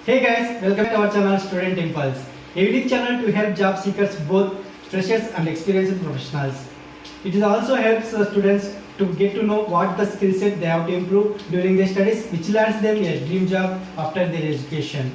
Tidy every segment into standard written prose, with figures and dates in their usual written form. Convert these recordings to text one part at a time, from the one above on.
Hey guys, welcome to our channel Student Impulse, a unique channel to help job seekers, both freshers and experienced professionals. It also helps students to get to know what the skill set they have to improve during their studies, which lands them a dream job after their education.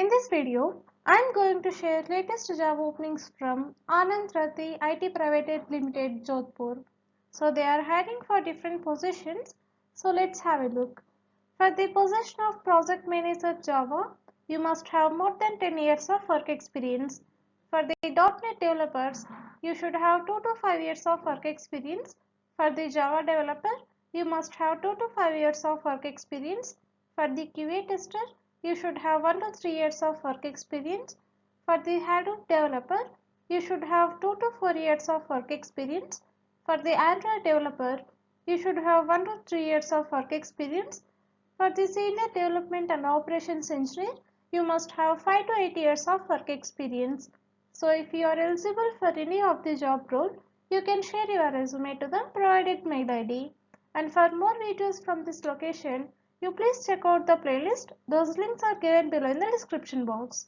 In this video, I am going to share latest job openings from Anand Rathi IT Private Limited, Jodhpur. So they are hiring for different positions. So let's have a look. For the position of Project Manager Java, you must have more than 10 years of work experience. For the .NET developers, you should have 2 to 5 years of work experience. For the Java developer, you must have 2 to 5 years of work experience. For the QA tester, you should have 1 to 3 years of work experience. For the Hadoop developer, you should have 2 to 4 years of work experience. For the Android developer, you should have 1 to 3 years of work experience. For the senior development and operations engineer, you must have 5 to 8 years of work experience. So if you are eligible for any of the job role, you can share your resume to the provided mail ID. And for more videos from this location, you please check out the playlist. Those links are given below in the description box.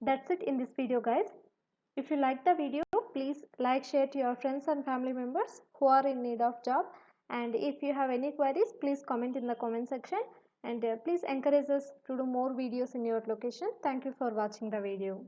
That's it in this video, guys. If you like the video, please like, share to your friends and family members who are in need of job. And if you have any queries, please comment in the comment section. And please encourage us to do more videos in your location. Thank you for watching the video.